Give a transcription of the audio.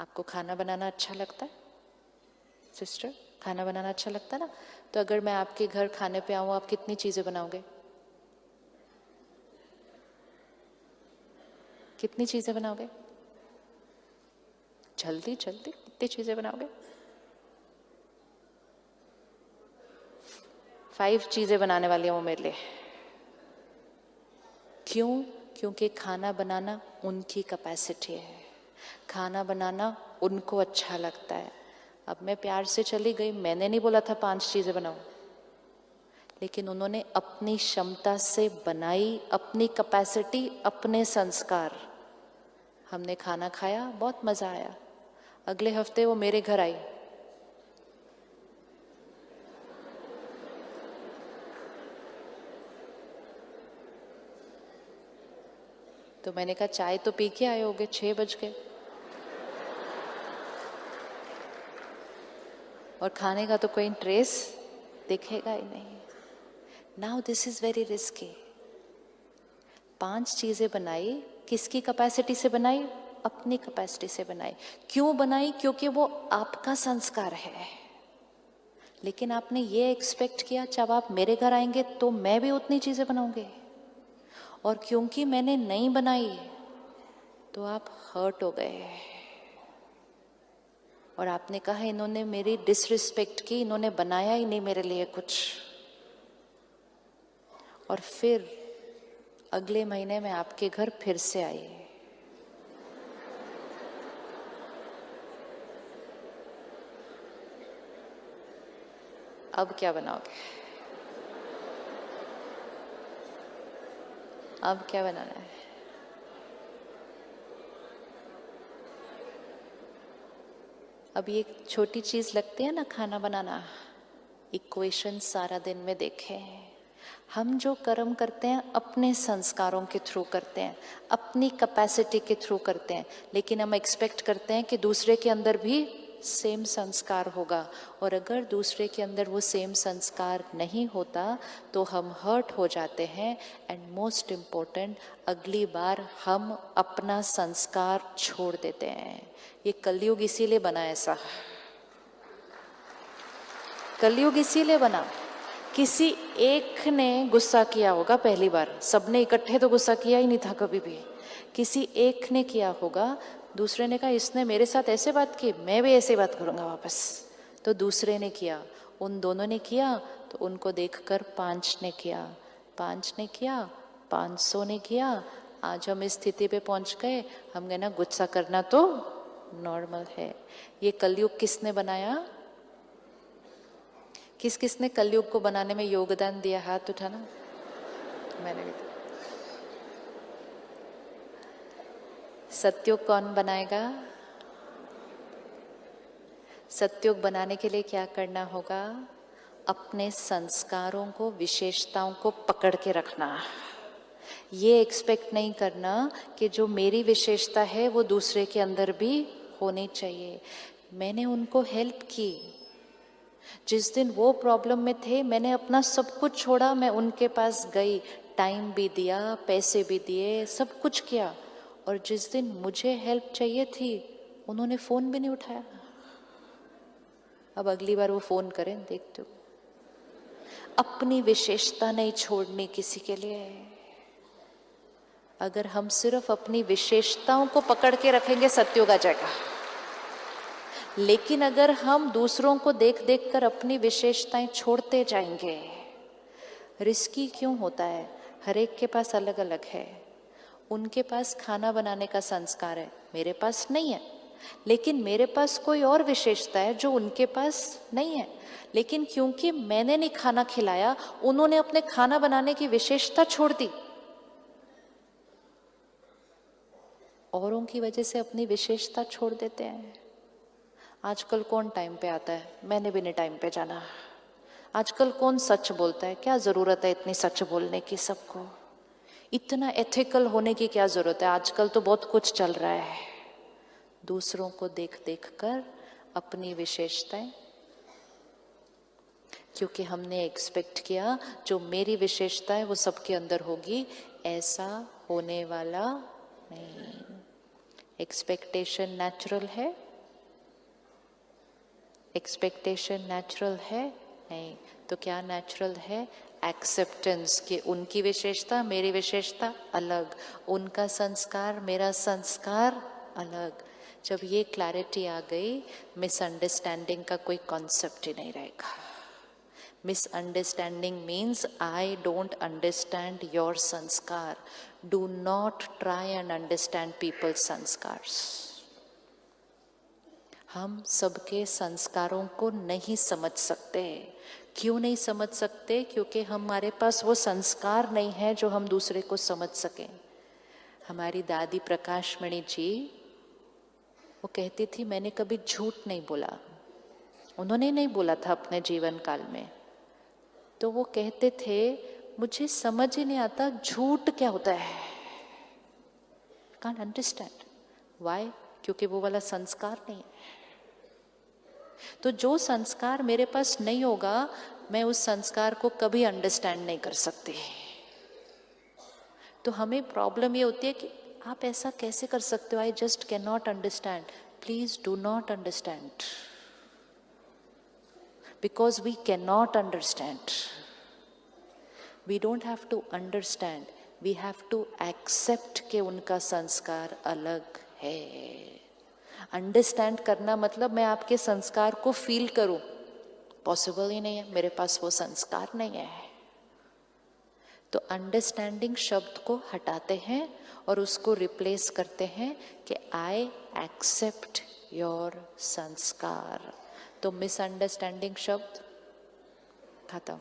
आपको खाना बनाना अच्छा लगता है सिस्टर? खाना बनाना अच्छा लगता है ना? तो अगर मैं आपके घर खाने पे आऊं, आप कितनी चीजें बनाओगे? कितनी चीजें बनाओगे? जल्दी जल्दी कितनी चीजें बनाओगे? 5 चीजें बनाने वाली हूं मेरे लिए। क्यों? क्योंकि खाना बनाना उनकी कैपेसिटी है, खाना बनाना उनको अच्छा लगता है। अब मैं प्यार से चली गई, मैंने नहीं बोला था 5 चीजें बनाओ, लेकिन उन्होंने अपनी क्षमता से बनाई, अपनी कैपेसिटी, अपने संस्कार। हमने खाना खाया, बहुत मजा आया। अगले हफ्ते वो मेरे घर आई, तो मैंने कहा चाय तो पी के आए होगे, 6 बज गए, और खाने का तो कोई ट्रेस दिखेगा ही नहीं। Now this is very risky. 5 चीजें बनाई, किसकी कैपेसिटी से बनाई? अपनी कैपेसिटी से बनाई। क्यों बनाई? क्योंकि वो आपका संस्कार है। लेकिन आपने ये एक्सपेक्ट किया जब आप मेरे घर आएंगे तो मैं भी उतनी चीजें बनाऊंगी, और क्योंकि मैंने नहीं बनाई तो आप हर्ट हो गए, और आपने कहा इन्होंने मेरी डिसरिस्पेक्ट की, इन्होंने बनाया ही नहीं मेरे लिए कुछ। और फिर अगले महीने में आपके घर फिर से आई। अब क्या बनाओगे? अब क्या बनाना है? अब ये छोटी चीज लगती है ना खाना बनाना, इक्वेशन सारा दिन में देखे हैं। हम जो कर्म करते हैं अपने संस्कारों के थ्रू करते हैं, अपनी कैपेसिटी के थ्रू करते हैं, लेकिन हम एक्सपेक्ट करते हैं कि दूसरे के अंदर भी सेम संस्कार होगा, और अगर दूसरे के अंदर वो सेम संस्कार नहीं होता तो हम हर्ट हो जाते हैं। एंड मोस्ट इम्पोर्टेंट, अगली बार हम अपना संस्कार छोड़ देते हैं। ये कलयुग इसीलिए बना ऐसा, कलयुग इसीलिए बना। किसी एक ने गुस्सा किया होगा पहली बार, सबने इकट्ठे तो गुस्सा किया ही नहीं था कभी भी। किसी एक ने किया होगा, दूसरे ने कहा इसने मेरे साथ ऐसे बात की, मैं भी ऐसे बात करूंगा वापस, तो दूसरे ने किया, उन दोनों ने किया, तो उनको देखकर 5 ने किया, 5 ने किया, 500 ने किया। आज हम इस स्थिति पे पहुंच गए, हम गए ना गुस्सा करना तो नॉर्मल है। ये कलयुग किसने बनाया? किस किसने कलयुग को बनाने में योगदान दिया? हाथ उठाना। मैंने भी। सत्युग कौन बनाएगा? सत्युग बनाने के लिए क्या करना होगा? अपने संस्कारों को, विशेषताओं को पकड़ के रखना। ये एक्सपेक्ट नहीं करना कि जो मेरी विशेषता है वो दूसरे के अंदर भी होनी चाहिए। मैंने उनको हेल्प की, जिस दिन वो प्रॉब्लम में थे मैंने अपना सब कुछ छोड़ा, मैं उनके पास गई, टाइम भी दिया, पैसे भी दिए, सब कुछ किया, और जिस दिन मुझे हेल्प चाहिए थी उन्होंने फोन भी नहीं उठाया। अब अगली बार वो फोन करें, देखते हो। अपनी विशेषता नहीं छोड़नी किसी के लिए। अगर हम सिर्फ अपनी विशेषताओं को पकड़ के रखेंगे सत्युग आ जाएगा। लेकिन अगर हम दूसरों को देख देख कर अपनी विशेषताएं छोड़ते जाएंगे, रिस्की क्यों होता है? हर एक के पास अलग अलग है। उनके पास खाना बनाने का संस्कार है, मेरे पास नहीं है, लेकिन मेरे पास कोई और विशेषता है जो उनके पास नहीं है। लेकिन क्योंकि मैंने नहीं खाना खिलाया, उन्होंने अपने खाना बनाने की विशेषता छोड़ दी। औरों की वजह से अपनी विशेषता छोड़ देते हैं। आजकल कौन टाइम पे आता है? मैंने भी नहीं टाइम पे जाना। आजकल कौन सच बोलता है? क्या जरूरत है इतनी सच बोलने की सबको? इतना एथिकल होने की क्या जरूरत है? आजकल तो बहुत कुछ चल रहा है। दूसरों को देख देख कर अपनी विशेषताएं, क्योंकि हमने एक्सपेक्ट किया जो मेरी विशेषता है वो सबके अंदर होगी, ऐसा होने वाला नहीं। एक्सपेक्टेशन नेचुरल है, एक्सपेक्टेशन नेचुरल है? नहीं। तो क्या नेचुरल है? एक्सेप्टेंस, कि उनकी विशेषता मेरी विशेषता अलग, उनका संस्कार मेरा संस्कार अलग। जब ये क्लैरिटी आ गई, मिसअंडरस्टैंडिंग का कोई कॉन्सेप्ट ही नहीं रहेगा। Misunderstanding means I don't understand your sanskar. Do not try and understand people's sanskars. हम सबके संस्कारों को नहीं समझ सकते। क्यों नहीं समझ सकते? क्योंकि हमारे पास वो संस्कार नहीं है जो हम दूसरे को समझ सकें। हमारी दादी प्रकाशमणि जी, वो कहती थी, मैंने कभी झूठ नहीं बोला। उन्होंने नहीं बोला था अपने जीवन काल में। तो वो कहते थे, मुझे समझ ही नहीं आता झूठ क्या होता है। Can't understand why? क्योंकि वो वाला संस्कार नहीं है। तो जो संस्कार मेरे पास नहीं होगा, मैं उस संस्कार को कभी अंडरस्टैंड नहीं कर सकती। तो हमें प्रॉब्लम ये होती है कि आप ऐसा कैसे कर सकते हो? I just can not understand. Please do not understand, because we can not understand. We don't have to understand, we have to accept कि उनका संस्कार अलग है। अंडरस्टैंड करना मतलब मैं आपके संस्कार को फील करूं, पॉसिबल ही नहीं है, मेरे पास वो संस्कार नहीं है। तो अंडरस्टैंडिंग शब्द को हटाते हैं और उसको रिप्लेस करते हैं कि आई एक्सेप्ट योर संस्कार। तो मिसअंडरस्टैंडिंग शब्द खत्म।